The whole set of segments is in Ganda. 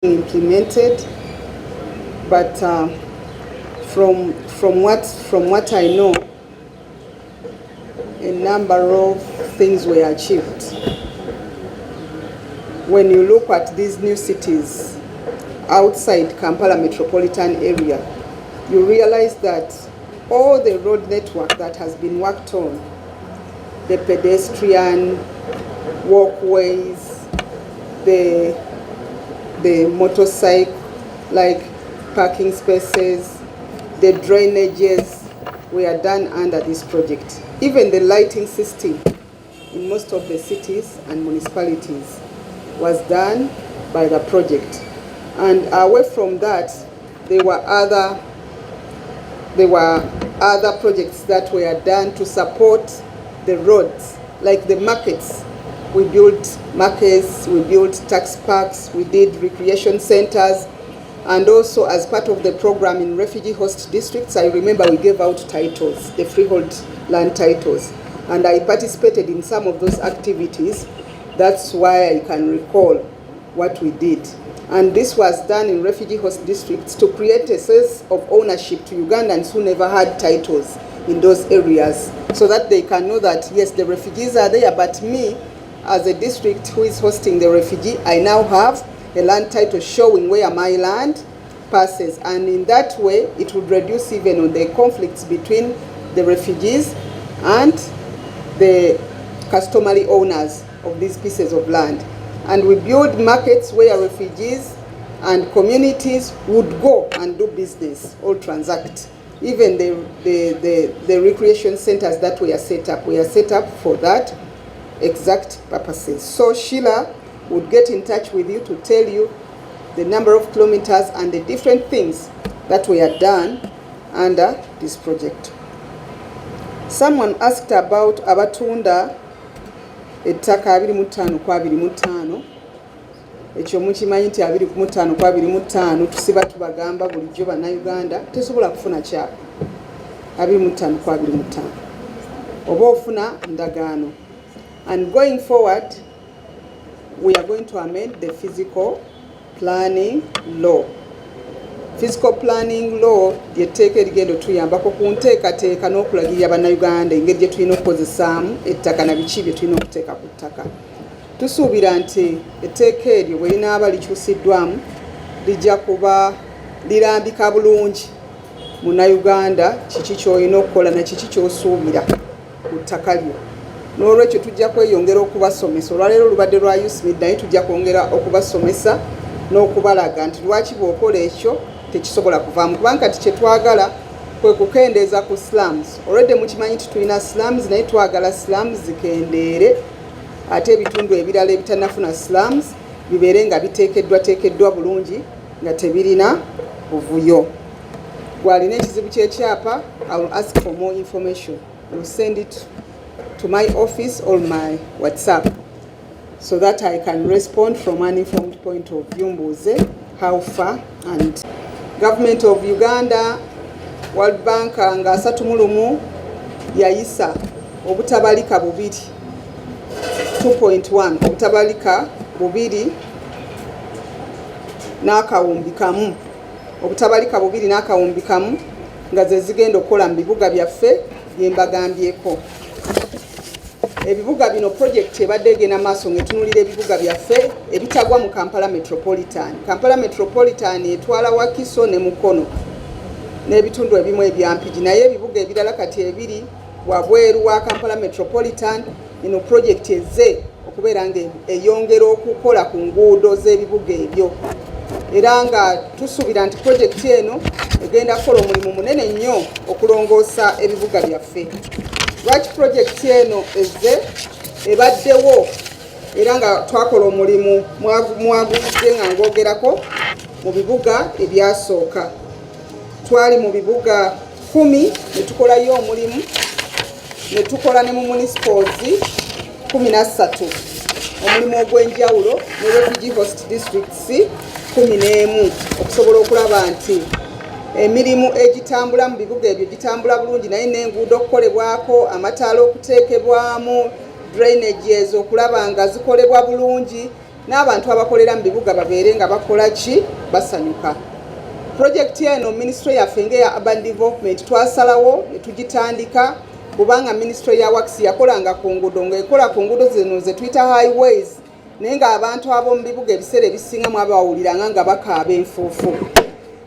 implemented, but from what I know, a number of things were achieved. When you look at these new cities outside Kampala metropolitan area, you realize that all the road network that has been worked on, the pedestrian walkways, the motorcycle like parking spaces, the drainages were done under this project. Even the lighting system in most of the cities and municipalities was done by the project. And away from that, there were other projects that were done to support the roads, like the markets. We built markets, we built tax parks, we did recreation centers, and also as part of the program in refugee host districts, I remember we gave out titles, the freehold land titles, and I participated in some of those activities. That's why I can recall what we did. And this was done in refugee host districts to create a sense of ownership to Ugandans who never had titles in those areas, so that they can know that yes, the refugees are there, but me as a district who is hosting the refugee, I now have a land title showing where my land passes. And in that way, it would reduce even on the conflicts between the refugees and the customary owners of these pieces of land. And we build markets where refugees and communities would go and do business or transact. Even the recreation centers that were set up for that exact purposes. So Sheila would get in touch with you to tell you the number of kilometers and the different things that were done under this project. Someone asked about abatunda ettaka 25 kwa 25. Ekyo mukimanyi nti 25 kwa 25 tusiba tubagamba bulijjo bannayuganda tesobola kufuna kyapa 25 kwa 25 oba ofuna ndagaano. And going forward, we are going to amend the physical planning law. Physical planning law yeteeka erigendo tuyambako ku nteekateeka n'okulagirira bannayuganda engeri gye tulina okukozesaamu ettaka na biki bye tulina okuteeka ku ttaka. Tusuubira nti etteeka eryo bwe linaaba likyusiddwamu lijja kuba lirambika bulungi munnayuganda kiki ky'olina okukola na kiki ky'osuubira ku ttaka lyo. N'olwekyo tujja kweyongera okubasomesa. Olwaleero lubadde lwa USMID naye tujja kwongera okubasomesa n'okubalaga nti lwaki bw'okola ekyo tekisobola kuvaamu, kubanga kati kye twagala kwe kukendeeza ku slums. Already mukimanyi nti tulina slums naye twagala slums zikendeere, ate ebitundu ebirala ebitannafuna slums bibeere nga biteekeddwa bulungi nga tebirina buvuyo. Gwalina ekizibu ky'ekyapa, I will ask for more information. I will send it to my office or my WhatsApp so that I can respond from an informed point of view. Mbuze how far. And Government of Uganda, World Bank nga 3 yayisa obutabalika bubiri 2.1 obutabalika bubiri n'akawumbi kamu, obutabalika bubiri n'akawumbi kamu nga ze zigenda okukola mu bibuga byaffe bye mbagambyeko. Ebibuga bino project ebadde egenda maaso ng'etunuulira ebibuga byaffe ebitagwa mu Kampala Metropolitan. Kampala Metropolitan etwala Wakiso ne Mukono n'ebitundu ebimu ebyampigi, naye ebibuga ebirala kati ebiri wabweru wa Kampala Metropolitan eno project ezze okubeera nga eyongera okukola ku nguudo z'ebibuga ebyo, era nga tusuubira nti project eno egenda kukola omulimu munene nnyo okulongoosa ebibuga byaffe. Lwaki project eno ezze ebaddewo era nga twakola omulimu mwagudde nga ng'ogerako mu bibuga ebyasooka. Twali mu bibuga 10 ne tukolayo omulimu, ne tukola ne mu municipals 13 omulimu ogw'enjawulo ne refugee host districts 11 okusobola okulaba nti emirimu egitambula mu bibuga ebyo gitambula bulungi, naye n'enguudo okukolebwako, amataala okuteekebwamu, drainages okulaba nga zikolebwa bulungi, n'abantu abakolera mu bibuga babeere nga bakola ki basanyuka. Project eno ministry yaffe ng'eya urban development twasalawo ne tugitandika kubanga ministry ya works yakolanga ku nguudo ng'ekola ku nguudo zino ze tuyita highways naye ng'abantu ab'omu bibuga ebiseera ebisingamu abawuliranga nga bakaaba enfuufu.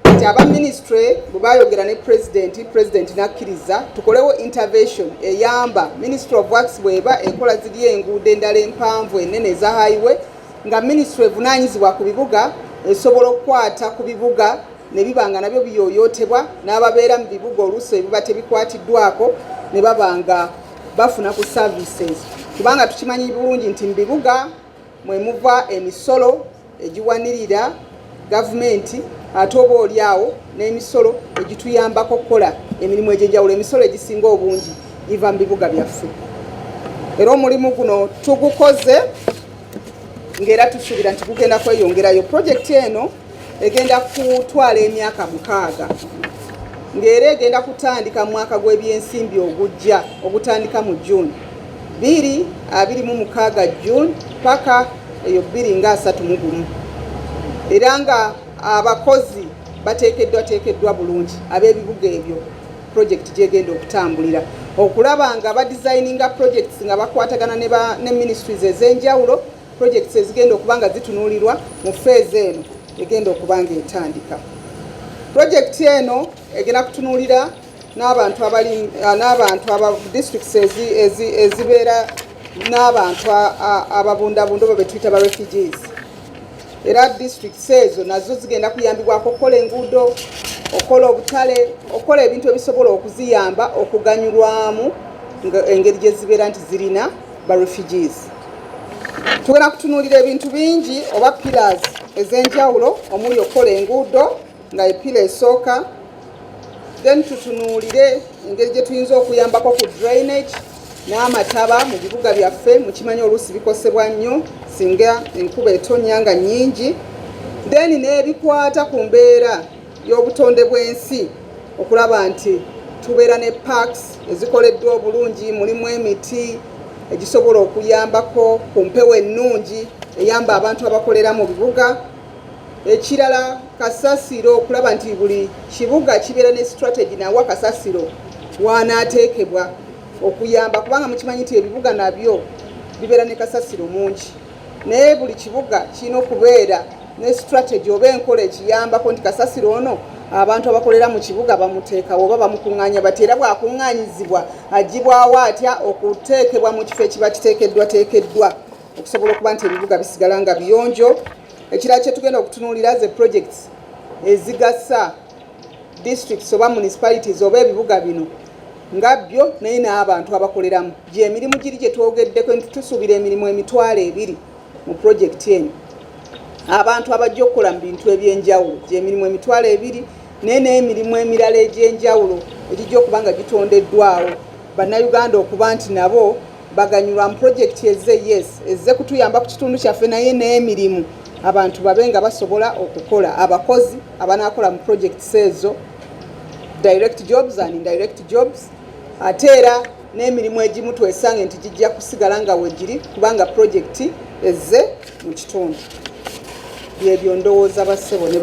Kati aba ministry bwe baayogera ne president n'akkiriza tukolewo intervention eyamba ministry of works bw'eba ekola ziri enguudo endala empanvu ennene eza highway nga ministry evunaanyizibwa ku bibuga esobola okukwata ku bibuga ne bibanga nabyo biyooyootebwa n'ababeera mu bibuga oluusi ebiba tebikwatiddwako ne babanga bafuna ku services kubanga tukimanyi bulungi nti mu bibuga mwe muva emisolo egiwanirira gavumenti ate oba oliawo n'emisolo egituyambako okukola emirimu egy'enjawulo emisolo egisinga obungi giva mu bibuga byaffe. Era omulimu guno tugukoze ng'era tusuubira nti gugenda kweyongerayo. Projekiti eno egenda kutwala emyaka 6 ng'era egenda kutandika mu mwaka gw'ebyensimbi ogujja ogutandika mu June 2026 June paka eyo 2031 era nga abakozi bateekeddwa bulungi ab'ebibuga ebyo project gyegenda okutambulira okulaba nga badesigninga projects nga bakwatagana ne ministries ez'enjawulo projects ezigenda okuba nga zitunuulirwa mu phase eno egenda okuba nga etandika. Project eno egenda kutunuulira n'abantu aba districts ezibeera n'abantu ababundabunda oba betuyita ba refugees. Era districts ezo nazo zigenda kuyambibwako okukola enguudo, okukola obutale, okukola ebintu ebisobola okuziyamba okuganyulwamu engeri gye zibeera nti zirina ba refugees. Tugenda kutunuulira ebintu bingi oba pillars ez'enjawulo omuli okukola enguudo nga epila esooka, then tutunuulire engeri gye tuyinza okuyambako ku drainage n'amataba mu bibuga byaffe mukimanyi oluusi bikosebwa nnyo singa enkuba etonnya nga nnyingi, then n'ebikwata ku mbeera y'obutonde bw'ensi okulaba nti tubeera ne parks ezikoleddwa obulungi, mulimu emiti egisobola okuyambako ku mpewo ennungi eyamba abantu abakolera mu bibuga. Ekirala kasasiro okulaba nti buli kibuga kibeera ne strategy nawa kasasiro wanaateekebwa okuyamba kubanga mukimanyi nti ebibuga nabyo bibeera ne kasasiro mungi naye buli kibuga kirina okubeera ne strategy oba enkola ekiyambako nti kasasiro ono abantu abakolera mu kibuga bamuteekawo oba bamukuŋŋaanya bati era bwakuŋŋaanyizibwa agibwawo atya okuteekebwa mu kifo ekiba kiteekeddwa okusobola okuba nti ebibuga bisigala nga biyonjo. Ekirala kye tugenda okutunuulira ze projects ezigasa districts oba municipalities oba ebibuga bino nga byo naye n'abantu abakoleramu gye emirimu giri gye twogeddeko nti tusuubira emirimu 200 mu projekiti eno abantu abajja okukola mu bintu eby'enjawulo gye emirimu 200 naye n'emirimu emirala egy'enjawulo egijja okuba nga gitondeddwawo bannayuganda okuba nti nabo baganyulwa mu projekiti ezze kutuyamba ku kitundu kyaffe naye n'emirimu abantu babe nga basobola okukola abakozi abanaakola mu projekiti ezo direct jobs and indirect jobs ate era n'emirimu egimu twesange nti gijja kusigala nga wegiri kubanga projekiti ezze mu kitundu. Byebyo ndowooza bassebo ne